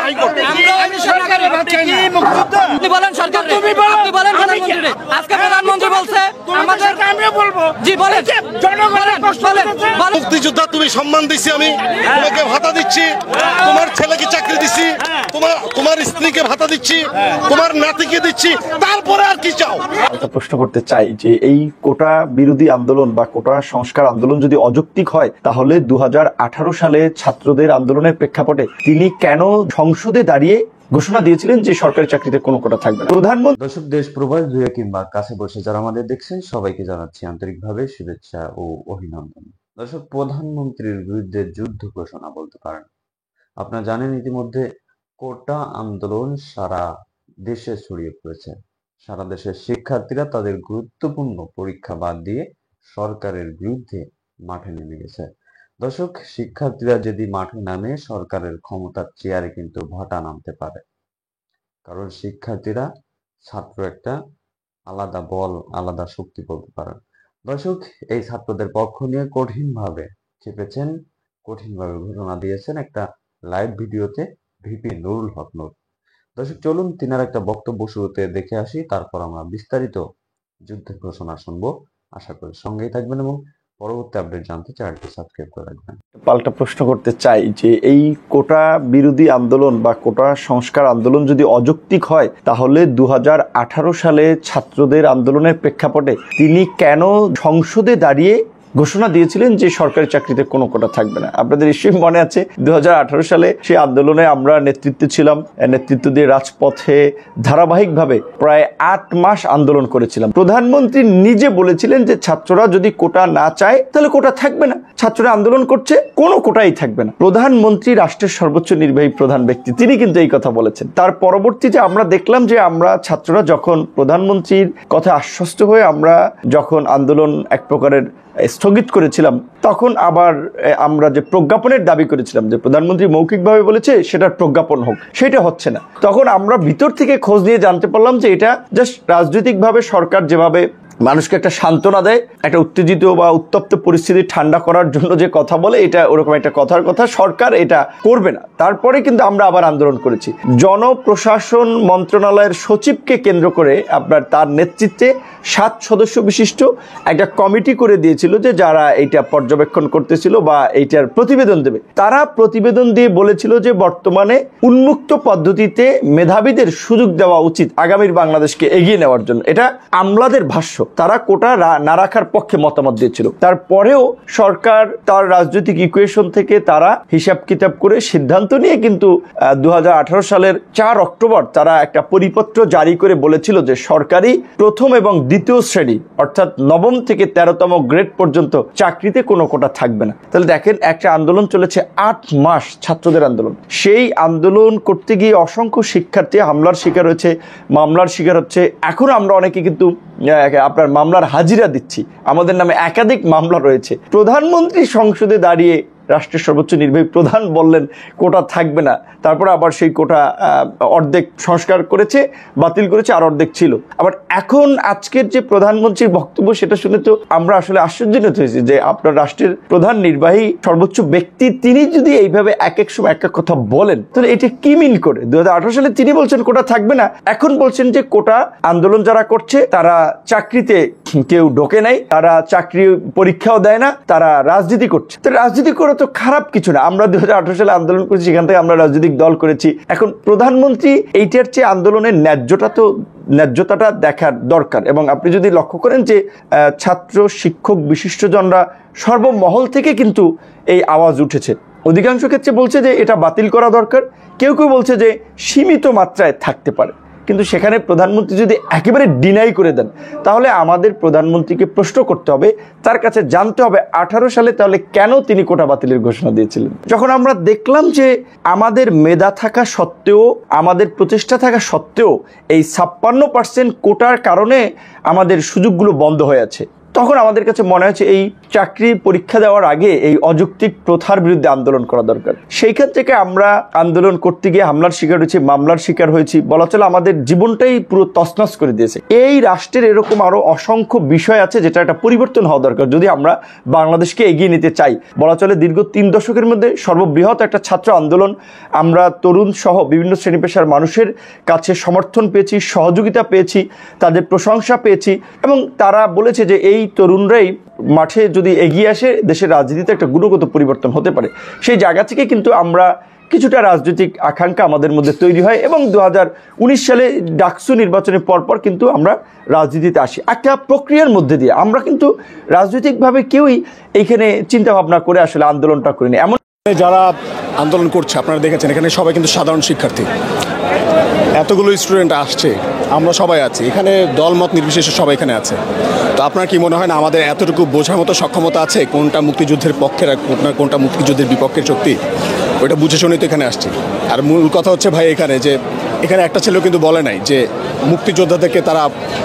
হাইকোর্টে। মুক্তিযোদ্ধা তুমি সম্মান দিচ্ছি, আমি তোমাকে ভাতা দিচ্ছি, তোমার ছেলেকে চাকরি দিচ্ছি, তোমার স্ত্রীকে ভাতা দিচ্ছি, তোমার নাতিকে দিচ্ছি, তারপরে আর কি চাও? প্রশ্ন করতে চাই যে এই কোটা বিরোধী আন্দোলন বা কোটা সংস্কার আন্দোলন যদি অযৌক্তিক হয়, তাহলে 2018 সালে ছাত্রদের আন্দোলনের প্রেক্ষাপটে তিনি কেন সংসদে দাঁড়িয়ে ঘোষণা দিয়েছিলেন যে সরকারি চাকরিতে কোনো কোটা থাকবে না? প্রধানমন্ত্রী দর্শক, দেশ প্রবাস দূরে কিংবা কাছে বসে যারা আমাদের দেখছেন সবাইকে জানাচ্ছি আন্তরিকভাবে শুভেচ্ছা ও অভিনন্দন। দর্শক, প্রধানমন্ত্রীর বিরুদ্ধে যুদ্ধ ঘোষণা বলতে পারেন। আপনারা জানেন ইতিমধ্যে কোটা আন্দোলন সারা দেশে ছড়িয়ে পড়েছে। সারা দেশের শিক্ষার্থীরা তাদের গুরুত্বপূর্ণ পরীক্ষা বাদ দিয়ে সরকারের বিরুদ্ধে মাঠে নেমে গেছে। দর্শক, শিক্ষার্থীরা যদি মাঠে নামে সরকারের ক্ষমতার চেয়ারে কিন্তু ভাটা নামতে পারে, কারণ শিক্ষার্থীরা ছাত্র একটা আলাদা বল, আলাদা শক্তি বলতে পারেন। দর্শক, এই ছাত্রদের পক্ষ নিয়ে কঠিনভাবে চেপেছেন, কঠিনভাবে ঘোষণা দিয়েছেন একটা লাইভ ভিডিওতে ভিপি নুরুল হক নূর। দর্শক, চলুন তিনার একটা বক্তব্য শুরুতে দেখে আসি, তারপর আমরা বিস্তারিত যুদ্ধের ঘোষণা শুনবো। আশা করি সঙ্গেই থাকবেন এবং পরবর্তী আপডেট জানতে চ্যানেলটি সাবস্ক্রাইব করে রাখবেন। পাল্টা প্রশ্ন করতে চাই যে এই কোটা বিরোধী আন্দোলন বা কোটা সংস্কার আন্দোলন যদি অযৌক্তিক হয়, তাহলে 2018 সালে ছাত্রদের আন্দোলনের প্রেক্ষাপটে তিনি কেন সংসদে দাঁড়িয়ে ঘোষণা দিয়েছিলেন যে সরকারি চাকরিতে কোনো কোটা থাকবে না? আপনাদের নিশ্চয়ই মনে আছে 2018 সালে সেই আন্দোলনে আমরা নেতৃত্বে ছিলাম, নেতৃত্ব দিয়ে রাজপথে ধারাবাহিকভাবে প্রায় 8 মাস আন্দোলন করেছিলাম। প্রধানমন্ত্রী নিজে বলেছিলেন যে ছাত্ররা যদি কোটা না চায় তাহলে কোটা থাকবে না, ছাত্ররা আন্দোলন করছে, কোনো কোটাই থাকবে না। প্রধানমন্ত্রী রাষ্ট্রের সর্বোচ্চ নির্বাহী প্রধান ব্যক্তি, তিনি কিন্তু এই কথা বলেছেন। তার পরবর্তীতে আমরা দেখলাম যে আমরা ছাত্ররা যখন প্রধানমন্ত্রীর কথা আশ্বস্ত হয়ে আমরা যখন আন্দোলন এক প্রকারের স্থগিত করেছিলাম, তখন আবার আমরা যে প্রজ্ঞাপনের দাবি করেছিলাম যে প্রধানমন্ত্রী মৌখিকভাবে বলেছে সেটার প্রজ্ঞাপন হোক, সেটা হচ্ছে না। তখন আমরা ভিতর থেকে খোঁজ নিয়ে জানতে পারলাম যে এটা জাস্ট রাজনৈতিকভাবে সরকার যেভাবে মানুষকে একটা সান্ত্বনা দেয়, একটা উত্তেজিত বা উত্তপ্ত পরিস্থিতি ঠান্ডা করার জন্য যে কথা বলে, এটা ওরকম একটা কথার কথা, সরকার এটা করবে না। তারপরে কিন্তু আমরা আবার আন্দোলন করেছি। জনপ্রশাসন মন্ত্রণালয়ের সচিবকে কেন্দ্র করে আপনার তার নেতৃত্বে 7 সদস্য বিশিষ্ট একটা কমিটি করে দিয়েছিল যে যারা এইটা পর্যবেক্ষণ করতেছিল বা এইটার প্রতিবেদন দেবে। তারা প্রতিবেদন দিয়ে বলেছিল যে বর্তমানে উন্মুক্ত পদ্ধতিতে মেধাবীদের সুযোগ দেওয়া উচিত আগামীর বাংলাদেশকে এগিয়ে নেওয়ার জন্য। এটা আমলাদের ভাষ্য। তারা কোটা না রাখার পক্ষে মতামত দিয়েছিল। তারপরেও সরকার তার রাজনৈতিক ইকুয়েশন থেকে তারা হিসাব কিতাব করে সিদ্ধান্ত নিয়ে কিন্তু 2018 সালের 4 অক্টোবর তারা একটা পরিপত্র জারি করে বলেছিল যে সরকারি প্রথম এবং দ্বিতীয় শ্রেণী অর্থাৎ 9ম থেকে 13তম গ্রেড পর্যন্ত চাকরিতে কোনো কোটা থাকবে না। তাহলে দেখেন, একটা আন্দোলন চলেছে 8 মাস, ছাত্রদের আন্দোলন। সেই আন্দোলন করতে গিয়ে অসংখ্য শিক্ষার্থী হামলার শিকার হয়েছে, মামলার শিকার হচ্ছে। এখনো আমরা অনেকে কিন্তু আপনার মামলার হাজিরা দিচ্ছি, আমাদের নামে একাধিক মামলা রয়েছে। প্রধানমন্ত্রী সংসদে দাঁড়িয়ে রাষ্ট্রের সর্বোচ্চ নির্বাহী প্রধান বললেন কোটা থাকবে না, তারপরে আবার সেই কোটা অর্ধেক সংস্কার করেছে, বাতিল করেছে, আর অর্ধেক ছিল। আবার এখন আজকের যে প্রধানমন্ত্রীর বক্তব্য, সেটা শুনে তো আমরা আসলে আশ্চর্যান্বিত হয়েছি যে আপনার রাষ্ট্রের প্রধান নির্বাহী সর্বোচ্চ ব্যক্তি তিনি যদি এইভাবে এক এক সময় এক এক কথা বলেন, তাহলে এটা কি মিন করে? 2018 সালে তিনি বলছেন কোটা থাকবে না, এখন বলছেন যে কোটা আন্দোলন যারা করছে তারা চাকরিতে কেউ ঢোকে নাই, তারা চাকরি পরীক্ষাও দেয় না, তারা রাজনীতি করছে। তো রাজনীতি করে তো খারাপ কিছু না। আমরা 2018 সালে আন্দোলন করেছি, সেখান থেকে আমরা রাজনৈতিক দল করেছি। এখন প্রধানমন্ত্রী এইটার চেয়ে আন্দোলনের ন্যায্যতাটা দেখার দরকার। এবং আপনি যদি লক্ষ্য করেন যে ছাত্র, শিক্ষক, বিশিষ্টজনরা সর্বমহল থেকে কিন্তু এই আওয়াজ উঠেছে। অধিকাংশ ক্ষেত্রে বলছে যে এটা বাতিল করা দরকার, কেউ কেউ বলছে যে সীমিত মাত্রায় থাকতে পারে। কিন্তু সেখানে প্রধানমন্ত্রী যদি একেবারে ডিনাই করে দেন, তাহলে আমাদের প্রধানমন্ত্রীকে প্রশ্ন করতে হবে, তার কাছে জানতে হবে 18 সালে তাহলে কেন তিনি কোটা বাতিলের ঘোষণা দিয়েছিলেন। যখন আমরা দেখলাম যে আমাদের মেধা থাকা সত্ত্বেও, আমাদের প্রচেষ্টা থাকা সত্ত্বেও এই 56% কোটার কারণে আমাদের সুযোগগুলো বন্ধ হয়ে আছে, তখন আমাদের কাছে মনে হচ্ছে এই চাকরি পরীক্ষা দেওয়ার আগে এই অযৌক্তিক প্রথার বিরুদ্ধে আন্দোলন করা দরকার। সেইখান থেকে আমরা আন্দোলন করতে গিয়ে হামলার শিকার হয়েছি, মামলার শিকার হয়েছি, বলা চলে আমাদের জীবনটাই পুরো তছনছ করে দিয়েছে। এই রাষ্ট্রের এরকম আরো অসংখ্য বিষয় আছে যেটা একটা পরিবর্তন হওয়া দরকার যদি আমরা বাংলাদেশকে এগিয়ে নিতে চাই। বলা চলে দীর্ঘ 3 দশকের মধ্যে সর্ববৃহৎ একটা ছাত্র আন্দোলন, আমরা তরুণ সহ বিভিন্ন শ্রেণী পেশার মানুষের কাছে সমর্থন পেয়েছি, সহযোগিতা পেয়েছি, তাদের প্রশংসা পেয়েছি, এবং তারা বলেছে যে এই তরুণরাই মাঠে যদি এগিয়ে আসে দেশের রাজনীতিতে একটা গুণগত পরিবর্তন হতে পারে। সেই জায়গা থেকে কিন্তু আমরা কিছুটা রাজনৈতিক আকাঙ্ক্ষা আমাদের মধ্যে তৈরি হয় এবং 2019 সালে ডাকসু নির্বাচনের পরপর কিন্তু আমরা রাজনীতিতে আসি একটা প্রক্রিয়ার মধ্যে দিয়ে। আমরা কিন্তু রাজনৈতিকভাবে কেউই এইখানে চিন্তা ভাবনা করে আসলে আন্দোলনটা করিনি। এমন যারা আন্দোলন করছে আপনারা দেখেছেন এখানে সবাই কিন্তু সাধারণ শিক্ষার্থী, এতগুলো স্টুডেন্ট আসছে, আমরা সবাই আছি এখানে, দলমত নির্বিশেষে সবাই এখানে আছে। তো আপনার কি মনে হয় না আমাদের এতটুকু বোঝার মতো সক্ষমতা আছে কোনটা মুক্তিযুদ্ধের পক্ষের আর কোনটা মুক্তিযুদ্ধের বিপক্ষের শক্তি? ওইটা বুঝে শুনেই তো এখানে আসছি। আর মূল কথা হচ্ছে ভাই এখানে যে এখানে একটা ছেলেও কিন্তু বলে নাই যে মুক্তিযোদ্ধাদেরকে তারা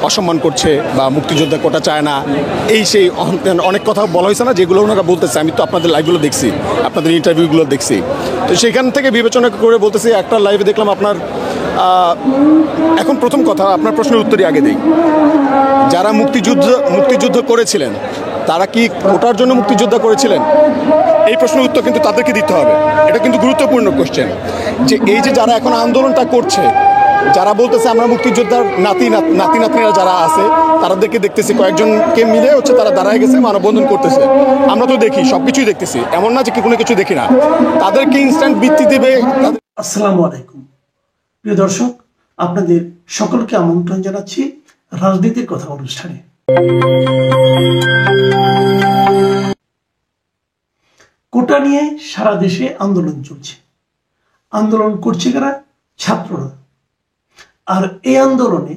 অসম্মান করছে বা মুক্তিযোদ্ধা কোটা চায় না, এই সেই অনেক কথা বলা হয়েছে না যেগুলো ওনারা বলতেছে। আমি তো আপনাদের লাইভগুলো দেখছি, আপনাদের ইন্টারভিউগুলো দেখছি, তো সেখান থেকে বিবেচনা করে বলতেছি। একটা লাইভে দেখলাম আপনার এখন প্রথম কথা আপনার প্রশ্নের উত্তরই আগে দিই, যারা মুক্তিযুদ্ধ করেছিলেন তারা কি কোটার জন্য মুক্তিযোদ্ধা করেছিলেন? এই প্রশ্নের উত্তর কিন্তু তাদেরকে দিতে হবে। এটা কিন্তু গুরুত্বপূর্ণ কোশ্চেন যে এই যে যারা এখন আন্দোলনটা করছে, যারা বলতেছে আমরা মুক্তিযোদ্ধার নাতিরা যারা আছে তাদেরকে দেখতেছি কয়েকজনকে মিলে হচ্ছে তারা দাঁড়ায় গেছে, মানববন্ধন করতেছে। আমরা তো দেখি, সবকিছুই দেখতেছি, এমন না যে কোনো কিছু দেখি না। তাদেরকে ইনস্ট্যান্ট বৃত্তি দেবে। আসসালামু আলাইকুম প্রিয় দর্শক, আপনাদের সকলকে আমন্ত্রণ জানাচ্ছি রাজনীতির কথা অনুষ্ঠানে। কোটা নিয়ে সারা দেশে আন্দোলন চলছে। আন্দোলন করছে কারা? ছাত্ররা। আর এই আন্দোলনে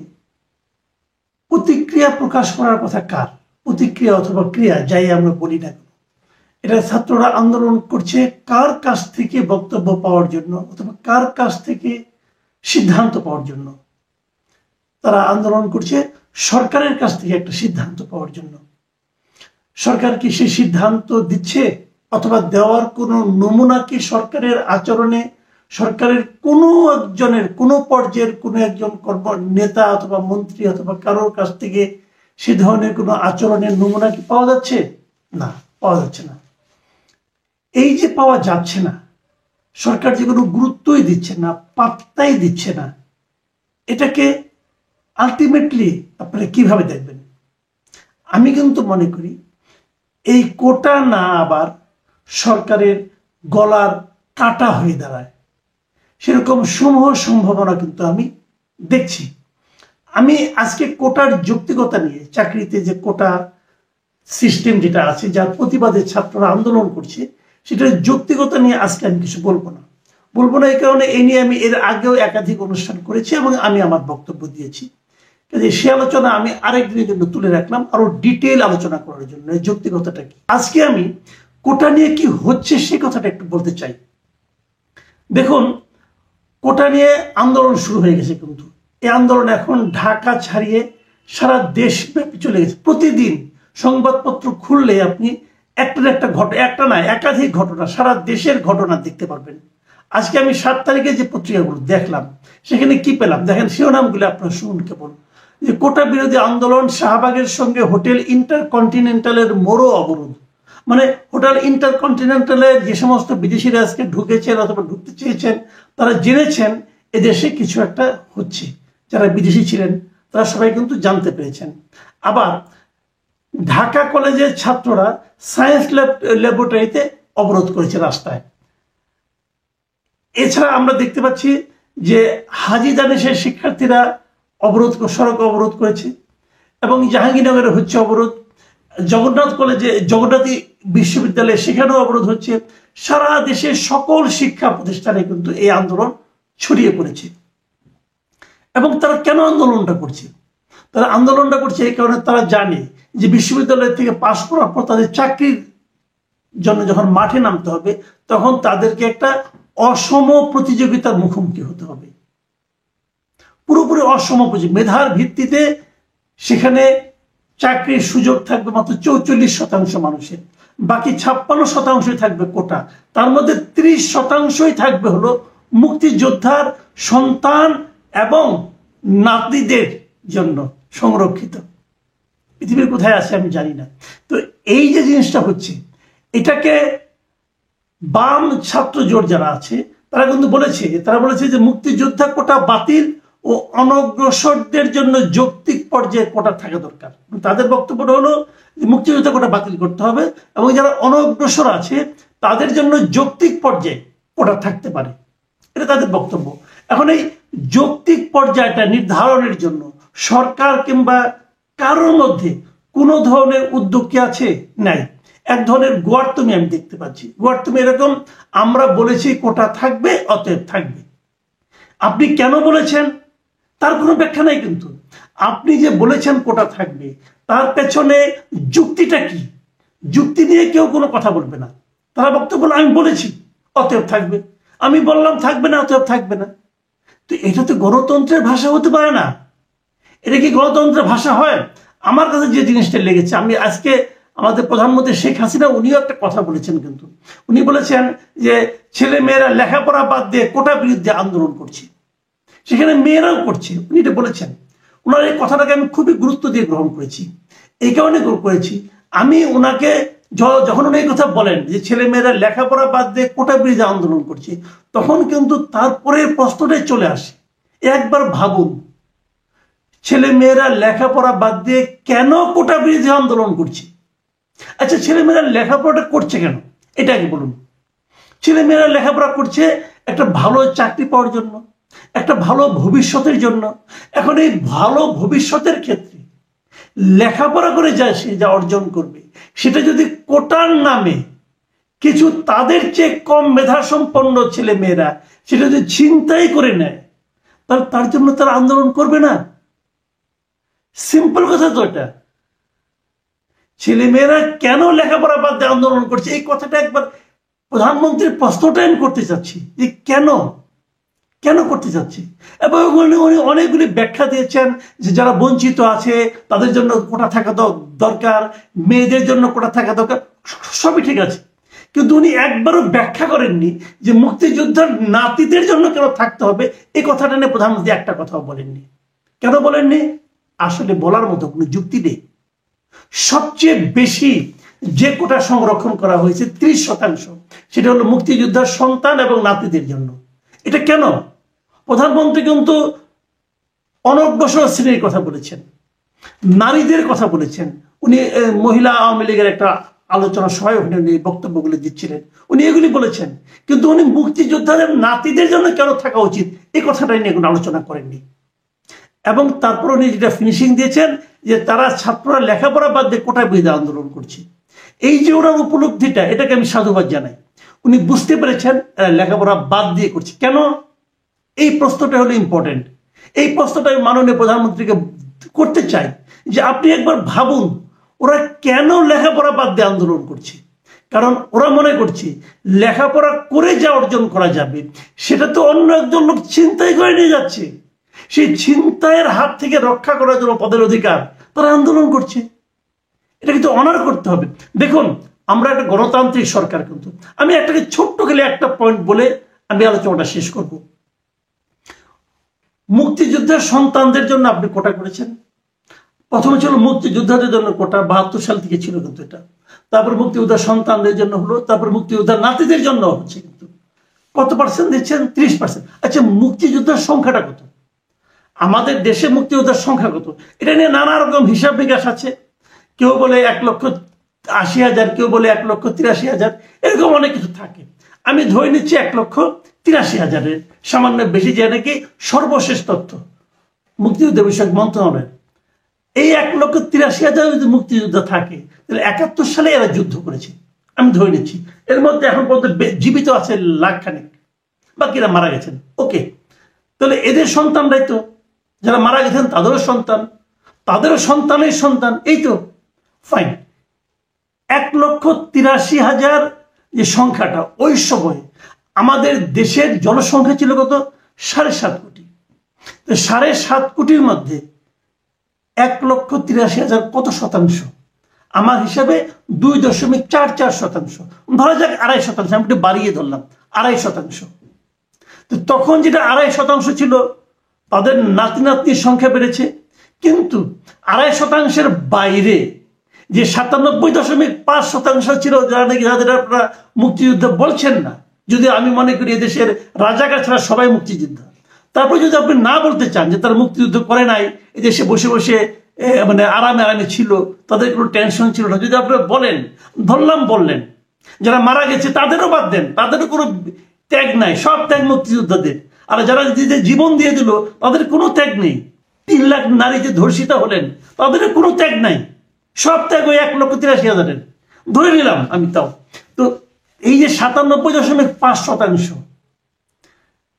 প্রতিক্রিয়া প্রকাশ করার কথা কার? প্রতিক্রিয়া অথবা ক্রিয়া যাই আমরা বলি না, এটা ছাত্ররা আন্দোলন করছে কার কাছ থেকে বক্তব্য পাওয়ার জন্য অথবা কার কাছ থেকে সিদ্ধান্ত পাওয়ার জন্য? তারা আন্দোলন করছে সরকারের কাছ থেকে একটা সিদ্ধান্ত পাওয়ার জন্য। সরকার কি সেই সিদ্ধান্ত দিচ্ছে অথবা দেওয়ার কোনো নমুনা কি সরকারের আচরণে, সরকারের কোনো একজনের কোনো পর্যায়ের কোনো একজন নেতা অথবা মন্ত্রী অথবা কারোর কাছ থেকে সে ধরনের কোনো আচরণের নমুনা কি পাওয়া যাচ্ছে? না, পাওয়া যাচ্ছে না। এই যে পাওয়া যাচ্ছে না, সরকার যে কোনো গুরুত্বই দিচ্ছে না, পাত্তাই দিচ্ছে না, এটাকে আলটিমেটলি আপনারা কিভাবে দেখবেন? আমি কিন্তু মনে করি এই কোটা না আবার সরকারের গলার কাটা হয়ে দাঁড়ায়, সেরকম সমূহ সম্ভাবনা কিন্তু আমি দেখছি। আমি আজকে কোটার যৌক্তিকতা নিয়ে, চাকরিতে যে কোটা সিস্টেম যেটা আছে যার প্রতিবাদে ছাত্ররা আন্দোলন করছে, সেটার যৌক্তিকতা নিয়ে আজকে আমি কিছু বলবো না। এই কারণে এই নিয়ে আমি এর আগেও একাধিক অনুষ্ঠান করেছি এবং আমি আমার বক্তব্য দিয়েছি। কাজে সে আলোচনা আমি আরেকদিনের জন্য তুলে রাখলাম আরো ডিটেইল আলোচনা করার জন্য। এই যৌক্তিকতাটা কি, আজকে আমি কোটা নিয়ে কি হচ্ছে সে কথাটা একটু বলতে চাই। দেখুন, কোটা নিয়ে আন্দোলন শুরু হয়ে গেছে, কিন্তু এই আন্দোলন এখন ঢাকা ছাড়িয়ে সারা দেশব্যাপী চলে গেছে। প্রতিদিন সংবাদপত্র খুললে আপনি একটা ঘটনা, একটা না একাধিক ঘটনা, সারা দেশের ঘটনা দেখতে পারবেন। আজকে আমি 7 তারিখে যে পত্রিকাগুলো দেখলাম সেখানে কি পেলাম দেখেন, শিরোনামগুলো আপনারা শুনুন কেবল। যে কোটা বিরোধী আন্দোলন, শাহবাগের সঙ্গে হোটেল ইন্টারকন্টিনেন্টালের মোড়ও অবরোধ। মানে হোটেল ইন্টারকন্টিনেন্টালে যে সমস্ত বিদেশিরা আজকে ঢুকেছেন অথবা ঢুকতে চেয়েছেন, তারা জেনেছেন এদেশে কিছু একটা হচ্ছে। যারা বিদেশি ছিলেন তারা সবাই কিন্তু জানতে পেরেছেন। আবার ঢাকা কলেজের ছাত্ররা সায়েন্স ল্যাবরেটরিতে অবরোধ করেছে রাস্তায়। এছাড়া আমরা দেখতে পাচ্ছি যে হাজী দানেশের শিক্ষার্থীরা সড়ক অবরোধ করেছে এবং জাহাঙ্গীরনগরে হচ্ছে অবরোধ। জগন্নাথ বিশ্ববিদ্যালয়ে সেখানেও অবরোধ হচ্ছে। সারা দেশের সকল শিক্ষা প্রতিষ্ঠানে কিন্তু এই আন্দোলন ছড়িয়ে পড়েছে। এবং তারা কেন আন্দোলনটা করছে? তারা আন্দোলনটা করছে এই কারণে তারা জানে যে বিশ্ববিদ্যালয় থেকে পাশ করার পর তাদের চাকরির জন্য যখন মাঠে নামতে হবে তখন তাদেরকে একটা অসম প্রতিযোগিতার মুখোমুখি হতে হবে। পুরোপুরি অসম প্রতিযোগিতা, মেধার ভিত্তিতে সেখানে চাকরির সুযোগ থাকবে মাত্র 44% মানুষের, বাকি 56% থাকবে কোটা। তার মধ্যে 30% থাকবে হলো মুক্তিযোদ্ধার সন্তান এবং নাতিদের জন্য সংরক্ষিত। পৃথিবীর কোথায় আছে আমি জানি না। তো এই যে জিনিসটা হচ্ছে, এটাকে বাম ছাত্র জোট যারা আছে তারা কিন্তু বলেছে যে মুক্তিযোদ্ধা কোটা বাতিল ও অনগ্রসরদের জন্য যৌক্তিক পর্যায়ে কোটা থাকা দরকার। তাদের বক্তব্য হলো যে মুক্তিযোদ্ধা কোটা বাতিল করতে হবে এবং যারা অনগ্রসর আছে তাদের জন্য যৌক্তিক পর্যায়ে কোটা থাকতে পারে, এটা তাদের বক্তব্য। এখন এই যৌক্তিক পর্যায়টা নির্ধারণের জন্য সরকার কিংবা কারোর মধ্যে কোনো ধরনের উদ্যোগ কি আছে? নাই। এক ধরনের গোয়ার্তুমি আমি দেখতে পাচ্ছি। গোয়ার্তুমি এরকম, আমরা বলেছি কোটা থাকবে অতএব থাকবে। আপনি কেন বলেছেন তার কোনো ব্যাখ্যা নাই, কিন্তু আপনি যে বলেছেন কোটা থাকবে তার পেছনে যুক্তিটা কি? যুক্তি নিয়ে কেউ কোনো কথা বলবে না। তারা বক্তব্য আমি বলেছি অতএব থাকবে, আমি বললাম থাকবে না অতএব থাকবে না। তো এটা তো গণতন্ত্রের ভাষা হতে পারে না। এটা কি গণতন্ত্রের ভাষা হয়? আমার কাছে যে জিনিসটা লেগেছে, আমি আজকে আমাদের প্রধানমন্ত্রী শেখ হাসিনা উনিও একটা কথা বলেছেন, কিন্তু উনি বলেছেন যে ছেলে মেয়েরা লেখাপড়া বাদ দিয়ে কোটা বিরুদ্ধে আন্দোলন করছে, সেখানে মেয়েরাও করছে, উনি এটা বলেছেন। ওনার এই কথাটাকে আমি খুবই গুরুত্ব দিয়ে গ্রহণ করেছি। এই কারণে করেছি, আমি ওনাকে যখন উনি এই কথা বলেন যে ছেলে মেয়েরা লেখাপড়া বাদ দিয়ে কোটা বিরুদ্ধে আন্দোলন করছে, তখন কিন্তু তারপরে প্রশ্নটাই চলে আসে, একবার ভাবুন ছেলে মেয়েরা লেখাপড়া বাদ দিয়ে কেন কোটা বিরোধী আন্দোলন করছে? আচ্ছা, ছেলে মেয়েরা লেখাপড়াটা করছে কেন এটা আগে বলুন। ছেলে মেয়েরা লেখাপড়া করছে একটা ভালো চাকরি পাওয়ার জন্য, একটা ভালো ভবিষ্যতের জন্য। এখন এই ভালো ভবিষ্যতের ক্ষেত্রে লেখাপড়া করে সে যা অর্জন করবে, সেটা যদি কোটার নামে কিছু তাদের চেয়ে কম মেধা সম্পন্ন ছেলে মেয়েরা সেটা যদি ছিনতাই করে নেয়, তাহলে তার জন্য তারা আন্দোলন করবে না। সিম্পল কথা তো এটা। ছেলেমেয়েরা কেন লেখাপড়া বাদ দিয়ে আন্দোলন করছে, এই কথাটা একবার প্রধানমন্ত্রীর প্রশ্নটা আমি করতে চাচ্ছি যে কেন কেন করতে চাচ্ছি। এবং উনি অনেকগুলি ব্যাখ্যা দিয়েছেন যে যারা বঞ্চিত আছে তাদের জন্য কোটা থাকা দরকার, মেয়েদের জন্য কোটা থাকা দরকার, সবই ঠিক আছে। কিন্তু উনি একবারও ব্যাখ্যা করেননি যে মুক্তিযোদ্ধার নাতিদের জন্য কেন থাকতে হবে। এই কথাটা নিয়ে প্রধানমন্ত্রী একটা কথাও বলেননি। কেন বলেননি? আসলে বলার মতো কোনো যুক্তি নেই। সবচেয়ে বেশি যে কোটা সংরক্ষণ করা হয়েছে 30%, সেটা হলো মুক্তিযোদ্ধার সন্তান এবং নাতিদের জন্য। এটা কেন? প্রধানমন্ত্রী কিন্তু অনগ্রসর শ্রেণীর কথা বলেছেন, নারীদের কথা বলেছেন। উনি মহিলা আওয়ামী লীগের একটা আলোচনা সভায় উনি বক্তব্যগুলি দিচ্ছিলেন, উনি এগুলি বলেছেন। কিন্তু উনি মুক্তিযোদ্ধাদের নাতিদের জন্য কেন থাকা উচিত এই কথাটাই নিয়ে কোনো আলোচনা করেননি। এবং তারপর উনি যেটা ফিনিশিং দিয়েছেন যে তারা ছাত্ররা লেখাপড়া বাদ দিয়ে কোটা বিরোধী আন্দোলন করছে। এই যে ওনার উপলব্ধিটা, এটাকে আমি সাধুবাদ জানাই। উনি বুঝতে পেরেছেন লেখাপড়া বাদ দিয়ে করছে কেন। এই প্রশ্নটা হলো ইম্পর্টেন্ট। এই প্রশ্নটা আমি মাননীয় প্রধানমন্ত্রীকে করতে চাই যে আপনি একবার ভাবুন ওরা কেন লেখাপড়া বাদ দিয়ে আন্দোলন করছে। কারণ ওরা মনে করছে লেখাপড়া করে যা অর্জন করা যাবে সেটা তো অন্য একজন লোক ছিনতাই করে নিয়ে যাচ্ছে। সেই ছিনতাইয়ের হাত থেকে রক্ষা করার জন্য পদের অধিকার তারা আন্দোলন করছে। এটা কিন্তু অনার করতে হবে। দেখুন, আমরা একটা গণতান্ত্রিক সরকার, কিন্তু আমি একটাকে ছোট্ট খেলে একটা পয়েন্ট বলে আমি আলোচনাটা শেষ করব। মুক্তিযুদ্ধের সন্তানদের জন্য আপনি কোটা করেছেন। প্রথমে ছিল মুক্তিযোদ্ধাদের জন্য কোটা, 72 সাল থেকে ছিল কিন্তু এটা। তারপর মুক্তিযোদ্ধার সন্তানদের জন্য হলো, তারপর মুক্তিযোদ্ধার নাতিদের জন্য হচ্ছে। কিন্তু কত পার্সেন্ট দিচ্ছেন? 30%। আচ্ছা, মুক্তিযোদ্ধার সংখ্যাটা কত? আমাদের দেশে মুক্তিযোদ্ধার সংখ্যা কত? এটা নিয়ে নানা রকম হিসাব বিকাশ আছে। কেউ বলে 1,80,000, কেউ বলে 1,83,000, এরকম অনেক কিছু থাকে। আমি ধরে নিচ্ছি 1,83,000-এর সামান্য বেশি, যে নাকি সর্বশেষ তথ্য মুক্তিযুদ্ধ বিষয়ক মন্ত্রণালয়ের। এই 1,83,000 যদি মুক্তিযোদ্ধা থাকে তাহলে 71 সালে এরা যুদ্ধ করেছে আমি ধরে নিচ্ছি। এর মধ্যে এখন পর্যন্ত জীবিত আছে লাখখানেক, বাকিরা মারা গেছেন। ওকে, তাহলে এদের সন্তানরাই তো, যারা মারা গেছেন তাদেরও সন্তান, তাদেরও সন্তানের সন্তান, এই তো ফাইন। 1,83,000 যে সংখ্যাটা, ওই সময় আমাদের দেশের জনসংখ্যা ছিল কত? 7.5 কোটি। তো 7.5 কোটির মধ্যে 1,83,000 কত শতাংশ? আমার হিসাবে 2.44%। ধরা যাক 2.5%, আমি একটু বাড়িয়ে ধরলাম 2.5%। তো তখন যেটা 2.5% ছিল, তাদের নাতি নাতনির সংখ্যা বেড়েছে, কিন্তু 2.5%-এর বাইরে যে 97.5% ছিল যারা নাকি যাদের আপনারা মুক্তিযুদ্ধ বলছেন না, যদি আমি মনে করি এদেশের রাজাকার ছাড়া সবাই মুক্তিযোদ্ধা, তারপরে যদি আপনি না বলতে চান যে তারা মুক্তিযুদ্ধ করে নাই, এদেশে বসে বসে মানে আরামে আরামে ছিল, তাদের কোনো টেনশন ছিল না, যদি আপনারা বলেন, ধরলাম বললেন, যারা মারা গেছে তাদেরও বাদ দেন, তাদেরও কোনো ত্যাগ নাই, সব ত্যাগ মুক্তিযোদ্ধাদের। আর যারা জীবন দিয়ে দিল তাদের কোনো ত্যাগ নেই। 3 লাখ নারী যে ধর্ষিতা হলেন তাদের কোনো ত্যাগ নাই, সব ত্যাগ ওই 1,83,000-এর ধরে নিলাম আমি। তাও তো এই যে 97.5%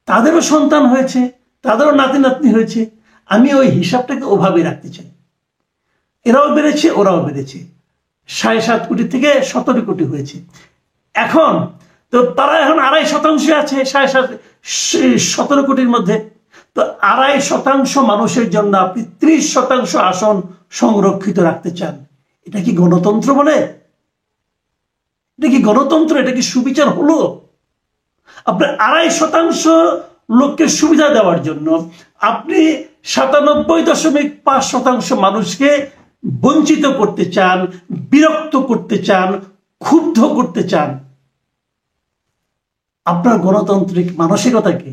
তাদেরও সন্তান হয়েছে, তাদেরও নাতি নাতনি হয়েছে, আমি ওই হিসাবটাকে ওভাবে রাখতে চাই। এরাও বেড়েছে, ওরাও বেড়েছে, 7.5 কোটি থেকে 17 কোটি হয়েছে। এখন তো তারা এখন 2.5% আছে 17 কোটির মধ্যে। তো 2.5% মানুষের জন্য আপনি 30% আসন সংরক্ষিত রাখতে চান, এটা কি গণতন্ত্র বলে? এটা কি গণতন্ত্র? এটা কি সুবিচার হলো? আপনার 2.5% লোককে সুবিধা দেওয়ার জন্য আপনি 97.5% মানুষকে বঞ্চিত করতে চান, বিরক্ত করতে চান, ক্ষুব্ধ করতে চান। আপনার গণতান্ত্রিক মানসিকতাকে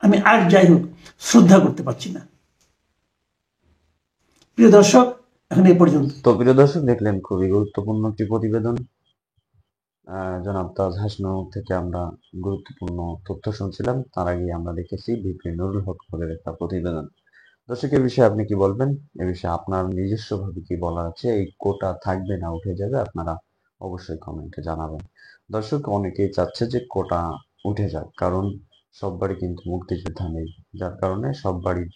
আমি আর যাই হোক শ্রদ্ধা করতে পারছি না। প্রিয় দর্শক, এখন এই পর্যন্ত। তো প্রিয় দর্শক, দেখলেন খুবই গুরুত্বপূর্ণ একটি প্রতিবেদন। জনাব তাজ হাসনুর থেকে আমরা গুরুত্বপূর্ণ তথ্য শুনছিলাম। তার আগে আমরা দেখেছি ভিপি নুরুল হকের একটা প্রতিবেদন। দর্শক, এই বিষয়ে আপনি কি বলবেন? এ বিষয়ে আপনার নিজস্ব ভাবে কি বলা আছে? এই কোটা থাকবে না উঠে যাবে? আপনারা অবশ্যই কমেন্টে জানাবেন। দর্শক, অনেকেই চাচ্ছে যে কোটা উঠে যাক, কারণ সব বাড়ি কিন্তু মুক্তিযোদ্ধা নেই, যার কারণে সব বাড়ির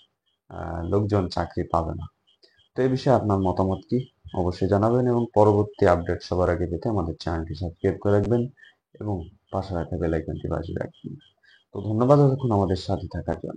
লোকজন চাকরি পাবে না। তো এই বিষয়ে আপনার মতামত কি অবশ্যই জানাবেন, এবং পরবর্তী আপডেট সবার আগে পেতে আমাদের চ্যানেলটি সাবস্ক্রাইব করে রাখবেন এবং পাশে রাখা বেল আইকনটি বাজিয়ে রাখবেন। তো ধন্যবাদ এতক্ষণ আমাদের সাথে থাকার জন্য।